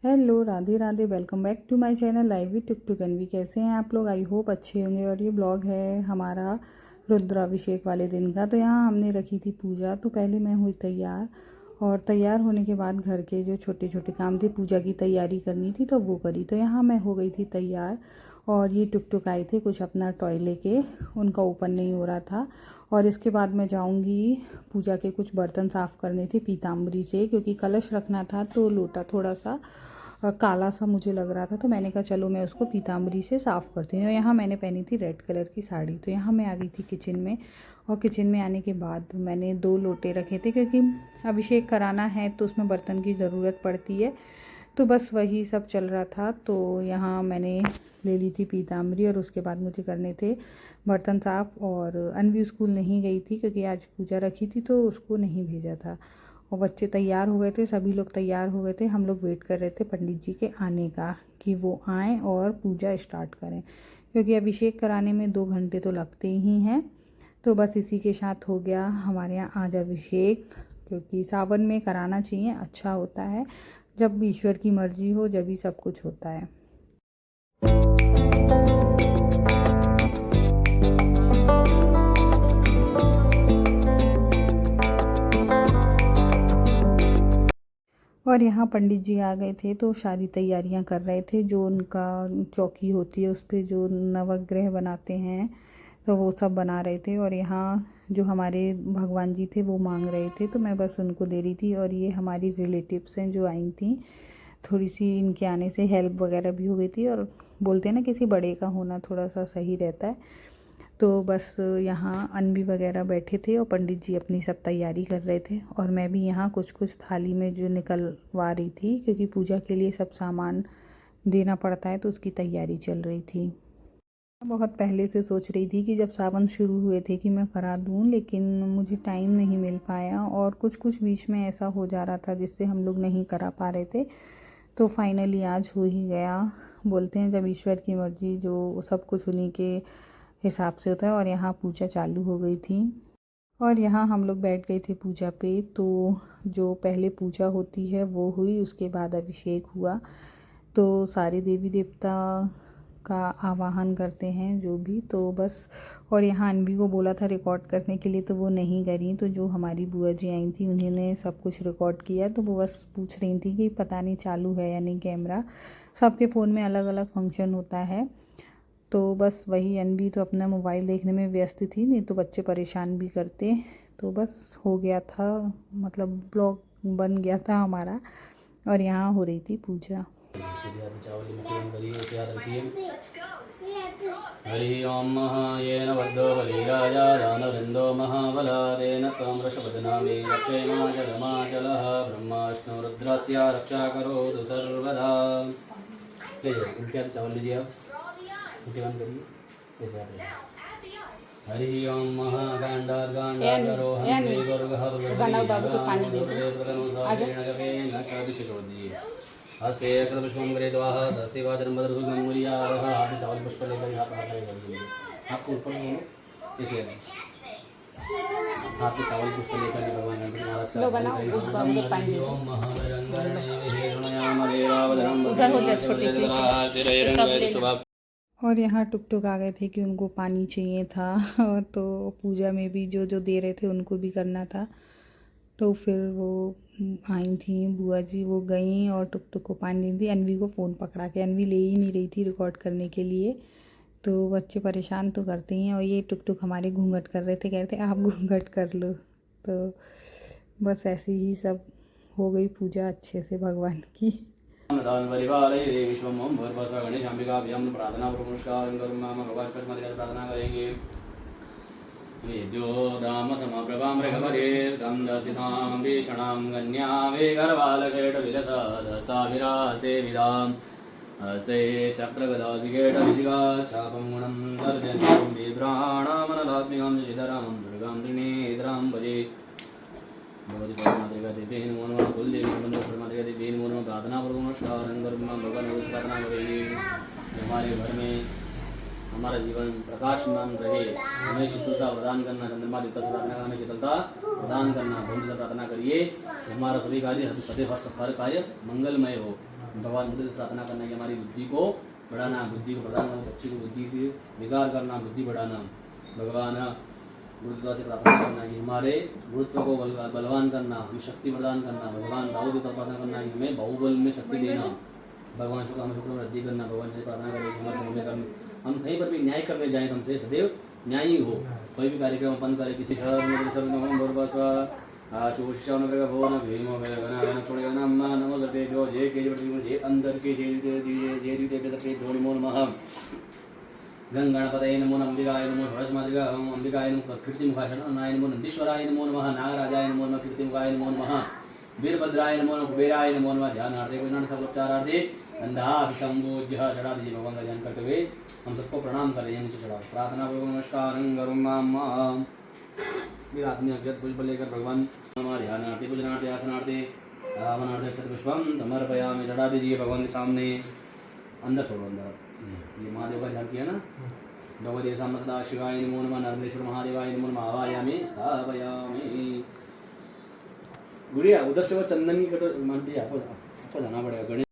Hello, Radhe Radhe. Welcome back to my channel live with tuk tuk NV. कैसे हैं आप लोग? आई होप अच्छे होंगे। और ये ब्लॉग है हमारा रुद्राभिषेक वाले दिन का। तो यहाँ हमने रखी थी पूजा। तो पहले मैं हुई तैयार, और तैयार होने के बाद घर के जो छोटे छोटे काम थे, पूजा की तैयारी करनी थी तो वो करी। तो यहाँ मैं हो गई थी तैयार, और ये टुक टुक आए थे कुछ अपना टॉय लेके, उनका ओपन नहीं हो रहा था। और इसके बाद मैं जाऊंगी पूजा के कुछ बर्तन साफ़ करने थे पीताम्बरी से, क्योंकि कलश रखना था तो लोटा थोड़ा सा काला सा मुझे लग रहा था। तो मैंने कहा चलो मैं उसको पीताम्बरी से साफ़ करती हूँ। यहाँ मैंने पहनी थी रेड कलर की साड़ी। तो यहाँ मैं आ गई थी किचन में, और किचन में आने के बाद मैंने 2 लोटे रखे थे, क्योंकि अभिषेक कराना है तो उसमें बर्तन की ज़रूरत पड़ती है। तो बस वही सब चल रहा था। तो यहाँ मैंने ले ली थी पीताम्बरी, और उसके बाद मुझे करने थे बर्तन साफ़। और अनवी स्कूल नहीं गई थी क्योंकि आज पूजा रखी थी तो उसको नहीं भेजा था। और बच्चे तैयार हो गए थे, सभी लोग तैयार हो गए थे। हम लोग वेट कर रहे थे पंडित जी के आने का, कि वो आएँ और पूजा स्टार्ट करें, क्योंकि अभिषेक कराने में 2 घंटे तो लगते ही हैं। तो बस इसी के साथ हो गया हमारे यहाँ आज अभिषेक, क्योंकि सावन में कराना चाहिए, अच्छा होता है। जब ईश्वर की मर्जी हो जब ही सब कुछ होता है। और यहाँ पंडित जी आ गए थे तो सारी तैयारियां कर रहे थे। जो उनका चौकी होती है उस पर जो नवग्रह बनाते हैं तो वो सब बना रहे थे। और यहाँ जो हमारे भगवान जी थे वो मांग रहे थे, तो मैं बस उनको दे रही थी। और ये हमारी रिलेटिव्स हैं जो आई थी, थोड़ी सी इनके आने से हेल्प वगैरह भी हो गई थी। और बोलते हैं ना, किसी बड़े का होना थोड़ा सा सही रहता है। तो बस यहाँ अनवी वगैरह बैठे थे और पंडित जी अपनी सब तैयारी कर रहे थे। और मैं भी यहाँ कुछ कुछ थाली में जो निकलवा रही थी, क्योंकि पूजा के लिए सब सामान देना पड़ता है तो उसकी तैयारी चल रही थी। बहुत पहले से सोच रही थी कि जब सावन शुरू हुए थे कि मैं करा दूँ, लेकिन मुझे टाइम नहीं मिल पाया, और कुछ कुछ बीच में ऐसा हो जा रहा था जिससे हम लोग नहीं करा पा रहे थे। तो फाइनली आज हो ही गया। बोलते हैं जब ईश्वर की मर्जी, जो सब कुछ उन्हीं के हिसाब से होता है। और यहाँ पूजा चालू हो गई थी, और यहाँ हम लोग बैठ गए थे पूजा पे। तो जो पहले पूजा होती है वो हुई, उसके बाद अभिषेक हुआ। तो सारे देवी देवता का आवाहन करते हैं जो भी, तो बस। और यहाँ अनवी को बोला था रिकॉर्ड करने के लिए, तो वो नहीं करी। तो जो हमारी बुआ जी आई थी उन्होंने सब कुछ रिकॉर्ड किया। तो वो बस पूछ रही थी कि पता नहीं चालू है या नहीं कैमरा। सबके फ़ोन में अलग अलग फंक्शन होता है। तो बस वही, अनवी तो अपना मोबाइल देखने में व्यस्त थी, नहीं तो बच्चे परेशान भी करते। तो बस हो गया था, मतलब ब्लॉग बन गया था हमारा। और यहाँ हो रही थी पूजा। हरि ओम येन बद्धो बलिराजा दानवृन्दो महाबलादेन त्वं वृषभदनामे रक्षेमाचलमाचलः ब्रह्माष्णो रुद्रस्य रक्षा करोतु सर्वदा। उल्टे हाथ चावल लीजिए आप, उल्टे बंद करिए, ऐसे आप हरि ओम महागांडागांडागरो हंते गुरुगः हस्ते कृतपुष्पं गृहीत्वाः स्वस्ति वाचनं भद्रसुगं मुर्यावः। हाथ में चावल पुष्प लेकर यहाँ पर आगे आपको ऊपर बोलो, इसे हाथ में चावल पुष्प लेकर भगवान गणपति महाराज का और यहाँ टुक टुक आ गए थे कि उनको पानी चाहिए था और तो पूजा में भी जो जो दे रहे थे उनको भी करना था। तो फिर वो आई थी बुआ जी, वो गई और टुक टुक को पानी दी। अनवी को फ़ोन पकड़ा के, अनवी ले ही नहीं रही थी रिकॉर्ड करने के लिए। तो बच्चे परेशान तो करते ही हैं। और ये टुक टुक हमारे घूंघट कर रहे थे, कह रहे थे आप घूंघट कर लो। तो बस ऐसे ही सब हो गई पूजा अच्छे से भगवान की। प्रार्थना करेंगे। वेद्यो दाम समप्रभां मृगपदे स्कंदस्थितां भीषणां गण्यां वेगर्वालकेटविरसादस्ताभिरासे विदाम् हसे शक्रगदासिकेटविजिगा चापं गुणं दर्जनीं बिभ्राणामनलात्मिकां शशिधरां दुर्गां त्रिनेत्रां भजे। भगवती परमात्रिका देवी नमो नमः। कुलदेवी संबंध परमात्रिका देवी नमो नमः। प्रार्थना पूर्वक नमस्कार भगवान को प्रार्थना करेंगे। हमारे घर में हमारा जीवन प्रकाशमान रहे, हमें शीतलता प्रदान करना, चंद्रमा देवता से प्रार्थना करना, शीतलता प्रदान करना। धूम से प्रार्थना करिए कि हमारा सभी कार्य सदैव हर कार्य मंगलमय हो। भगवान बुद्ध से प्रार्थना करना कि हमारी बुद्धि को बढ़ाना, बुद्धि को प्रदान करना, बच्चे को बुद्धि की विकार करना, बुद्धि बढ़ाना। भगवान गुरुत्व से प्रार्थना करना कि हमारे गुरुत्व को बलवान करना, हमें शक्ति प्रदान करना। भगवान दाऊद से प्रार्थना करना कि हमें बाहुबल में शक्ति देना। भगवान शुक्र हमें शुक्र वृद्धि करना। भगवान से प्रार्थना करें कि हमारे हम कहीं पर भी न्याय करने जाएँ तो हमसे सदैव न्यायी हो। कोई भी कार्यक्रम अपन करें, किसी शोषण भो न भीमो गण छोड़ेगा नमो सर्वे जो जे के जे अंदर के जे नमो नमः गंगणपतये नमो अंबिकाय नमो षोडशमातृका अंबिकाय नमो कीर्तिमुखाय षण्णाय नमो नंदीश्वराय नमो नमः नागराजाय नमो नमः कीर्तिमुखाय नमो नमः वीरभद्राय नमो नमः कुबेराय नमो नमः ध्यानार्थे गुणान सकलोपचारार्थे अंधाभिसंबोध्य चढ़ा दीजिए भगवान का ध्यान करते हुए हम सबको प्रणाम करें। नीचे चढ़ाओ, प्रार्थना पूर्वक नमस्कार करूँगा। फिर आदमी अक्षत पुष्प लेकर भगवान हमारे ध्यानार्थे पूजनार्थे आसनार्थे रावणार्थे अक्षत पुष्पम समर्पयामि, चढ़ा दीजिए भगवान के सामने। अंदर छोड़ो, अंदर ये महादेव का ध्यान किया ना। भगवते साम सदा शिवाय नमो नमः नर्मदेश्वर महादेवाय नमो नमः आवायामि स्थापयामि। गुड़िया उधर से वो चंदन की कटोरी मान दी, आपको जाना पड़ेगा गणेश।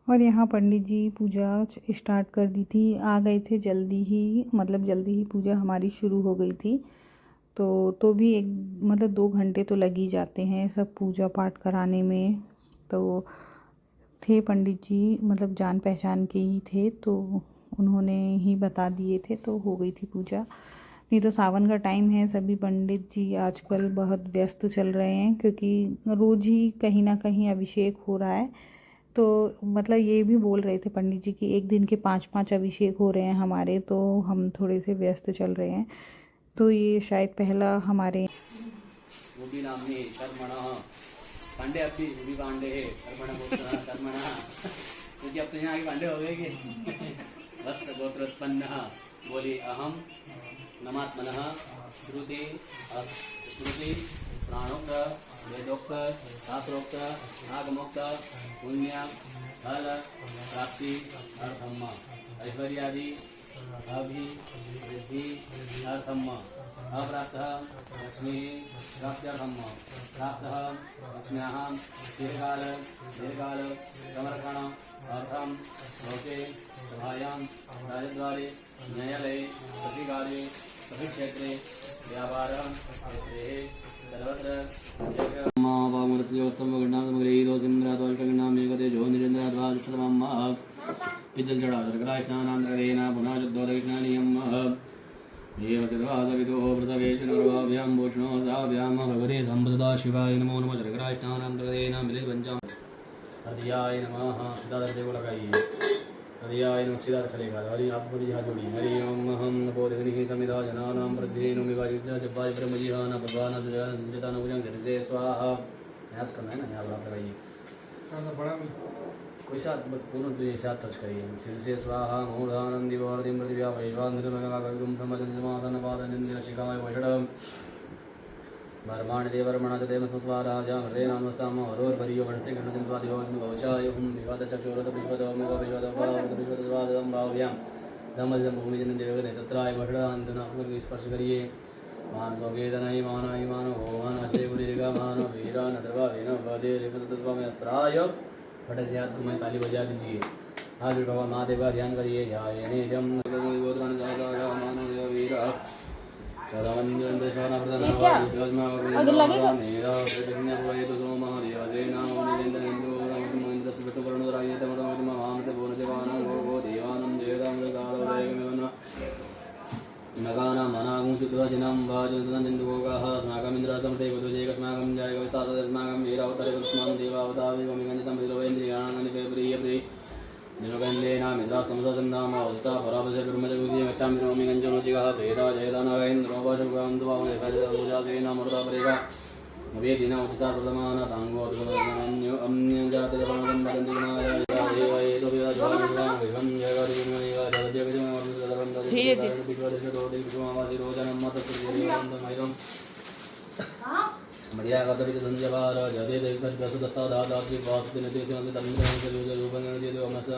और यहाँ पंडित जी पूजा स्टार्ट कर दी थी। आ गए थे जल्दी ही, मतलब जल्दी ही पूजा हमारी शुरू हो गई थी। तो भी एक मतलब 2 घंटे तो लग ही जाते हैं सब पूजा पाठ कराने में। तो थे पंडित जी, मतलब जान पहचान के ही थे, तो उन्होंने ही बता दिए थे, तो हो गई थी पूजा। नहीं तो सावन का टाइम है, सभी पंडित जी आजकल बहुत व्यस्त चल रहे हैं, क्योंकि रोज़ ही कहीं ना कहीं अभिषेक हो रहा है। तो मतलब ये भी बोल रहे थे पंडित जी कि एक दिन के 5-5 अभिषेक हो रहे हैं हमारे, तो हम थोड़े से व्यस्त चल रहे हैं। तो ये शायद पहला हमारे गोपी नाम है शर्मणा पांडे, अपनी गोपी पांडे है शर्मणा शर्मणा क्योंकि अपने यहाँ के पांडे हो गए कि बस गोत्रोत्पन्न बोली अहम नमात्मनः श्रुति स्मृति प्राणोक्त वेदोक्त शास्त्रोक्त नागमोक्त पुण्य फल प्राप्ति अर्थम ऐश्वर्यादि अभिवृद्धि अर्थम अप्राप्तः लक्ष्मी प्राप्त्यर्थम प्राप्तः लक्ष्म्याः दीर्घकाल समर्पण अर्थम लोके सभायां राजद्वारे न्यायालये प्रतिकाले प्रतिक्षेत्रे व्यापार क्षेत्रे सर्वत्र इदल चढ़ा स्नानांतरेण पुनः शुद्धो दक्षिणानियम एव सर्वासवितो व्रतवेशनर्वाभ्यां भूषणो साभ्यां भगवते संपदा शिवाय नमो नमः। स्नानांतरेण मिलित पंचाम हृदयाय नमः। सीधा दर्द को लगाइए, हृदयाय नमः सीधा रखेगा। हरि आप बड़ी हाथ जोड़िए। हरि ओम अहम नमो देवनिः समिधा जनानां प्रत्येनो विभाजित जब्बाय ब्रह्मजिहान भगवान सजन भुजंग से स्वाहा। प्रयास करना है ना, यहाँ आप लगाइए। कोई साथ पूर्ण तुझे साथ टच करिए। सिर से स्वाहा मूर्धानंदी वारदिं प्रतिभा वैश्वानंदमगम समजनसमासन पादनंदिन शिखाय वैषडम वर्माण देवर्मण च देव संस्वाराजा हृदय नामस्ताम हरोर परियो वर्षे गणदित्वा दिवोचाय हुम विवाद चक्षुरत विश्वदम विश्वदम विश्वदवादम भाव्याम धम्मजम भूमिजन देवगने तत्राय वषडांतना पूर्व स्पर्श करिए। मान सौगेदनय मानाय मानो भगवान अश्रे गुरिगा मानो वीरा नदवा वेन वदे रिपतत्व में अस्त्राय। फटे से हाथ घुमाए, ताली बजा दीजिए। हाथ उठाओ, महादेव का ध्यान करिए। ध्याये जम गोत्रान दादा मानो देव वीरा सदावंदन दशवाना प्रदान जज्मा गुरुनाम मेरा प्रतिज्ञा हुए तो सो महादेव से नाम निरंतर हिंदू मंत्र से बिटु वर्ण राय तमतम महाम से बोल से वाना गो देवानम जयदाम कालोदय मेवना नगाना मनागुं सुद्रजनम वाजनतन जंदुगोगाः स्माकमिन्द्र समते गुदुजेकस्माकं जायगविस्तासदस्माकं वीरावतारकस्माकं देवावताविगमिगन्धितं विद्रोवेन्द्रियाणानि निलोकन्देनामिन्द्रा समससन्नाम अवस्ता परापसे ब्रह्मजगुदि गच्छामि नमामि गञ्जनोचिकः प्रेता जयदानगेन्द्रो वशुगान्तुवामुजासेना मरुतापरेगा नवेदिना उच्चसा प्रथमान तांगो अतुलन्यो अम्न्यजातजपणं वदन्ति गुणाय देवये तोभिराजवानुगां विभं जयगादिगुणमेगा जगद्यविजयमर्मिसदरं तदिष्वदर्शदोदिष्वमावासिरोजनं मतस्त्रियं मर्या कर्तव्य संजवार जदे देखदस्तदादात्रि वासुतिनतिसंति तमिन्द्रंजरूपंगणजेदोमस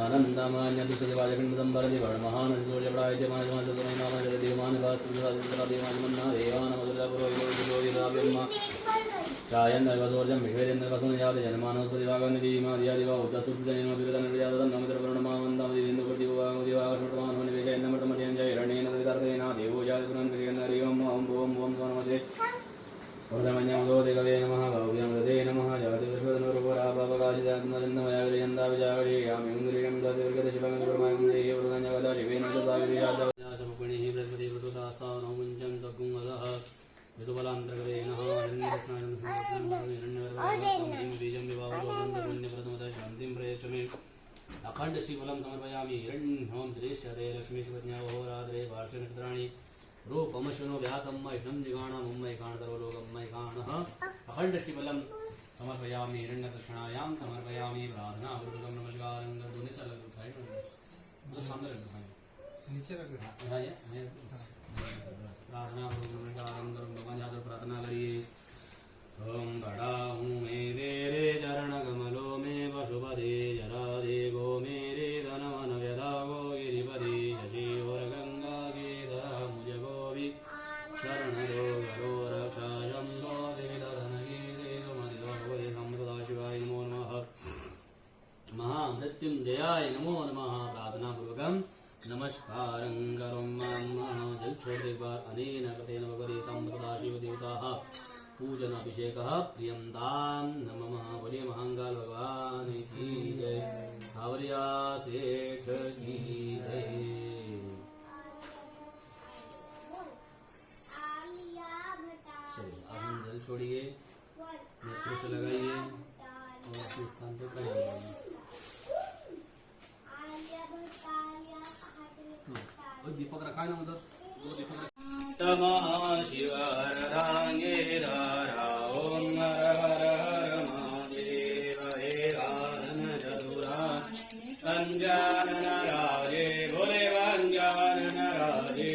आनन्दमान्यदुसदेवाजखण्डदम्बरदि वर्णमहानसूर्यपरायजमानसमयनामजदेवानवासुरादेवानमन्ना देवानमधुरपुरोहितोदिदाव्यम्मा चायन्द्रवसोर्जं विश्वेन्द्रवसुन याति जन्मानोस्पतिभागनिधिमादियादिवा उद्धस्तुतिजनिमोदिगतनिर्यातदन्नमित्रवर्णमावन्दामदिन्दुप्रतिभुवामुदिवाकशोटमान्वनिवेशयन्नमृतमजयञ्जय हिरण्येन दवितार्थेन देवो वरदमन्यमुदोदिकवे नमः गौव्यमृते नमः जगतिविश्वधनुर्वराभवगाजिदात्मजन्मयागरियन्दाविजागरियामि इन्द्रियं दतिर्गतशिवङ्गुरुमायं वृदञ्जगदा शिवेन सदागिरियादवसमुपणिः बृहस्पतिवृतदास्तावनो मुञ्चं तग्गुङ्गदः ऋतुबलान्तर्गतेन हिरण्यबीजं विवाहोदन्तपुण्यप्रथमतः शान्तिं प्रयच्छ मे अखण्ड श्रीफलं समर्पयामि हिरण्यं श्रेष्ठते लक्ष्मी सुपत्न्यावहोरात्रे पार्श्वनक्षत्राणि रूपमशुनो व्यातम्मयं जिगाणमुम्मयकाणतर्वलोकम्मयकाणः अखण्ड श्रीफलं समर्पयामि हिरण्यदक्षिणायां समर्पयामि प्रार्थना गुरुकं नमस्कारं कर्तुं निसर्गरूपाय नीचे रख प्रार्थना नमस्कारं करूं भगवान जाकर प्रार्थना करिए ओम बड़ा हूँ मेरे रे चरण कमलो में पशुपति जराधे गो मेरे धनवन व्यधा गो गिरिपति शशि और गंगा के धरा मुझे गो भी शरण दो गरो रक्षा शंभो धन की सदा शिवाय नमो नमः महामृत्युंजयाय नमो नमः प्रार्थना पूर्वकम नमस्कारं करोम्यहं जल छोड़ एक बार अनेन कृतेन भगवते सदा शिव देवताः पूजनाभिषेकः प्रियंतां नमः बोलिए महाकाल भगवान की जय हावरिया सेठ की जय चलिए आसन जल छोड़िए नेत्रों से लगाइए और अपने स्थान पर खड़े हो जाइए दीपक रखा है ना उधर दो दीपक नमः शिवारांगे रारा ओम हर हर हर महादेव हे राधन चतुरा संजानन राजे भोले वंजानन राजे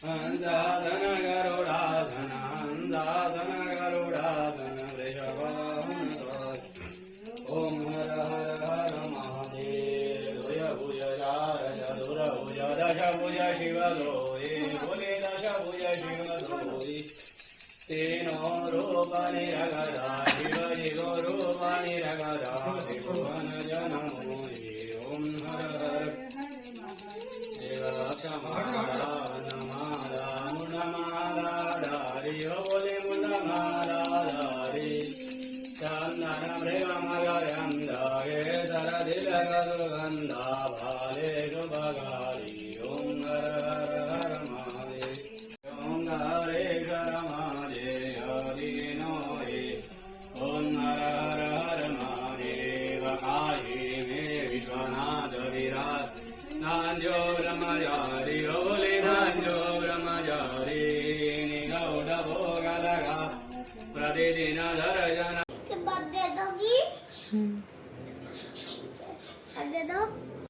हंसाधन गरुडाधन हंसाधन गरुडाधन वृषभावन ओम हर हर हर महादेव भुज भुज जार चतुर भुज दश भुज शिव लोये भोले दश भुज शिव लोये तेनो रूप निरगदा शिव जिगो रूप निरगदा त्रिभुवन जन मोहि ओम हर हर शिव क्षमादा नमादा मुनमादा दारि बोले मुनमादा दारि चंदन मृग मगरंदा गे दर दिल गंधा भाले शुभगारी ओम हर हर हर महादेव ओम हरे हर महादेव दीनो हे ओम हर हर हर महादेव काशी में विश्वनाथ विराज नांजो ब्रह्मचारी बोले नांजो ब्रह्मचारी निगौड़ भोग लगा प्रतिदिन दर्शन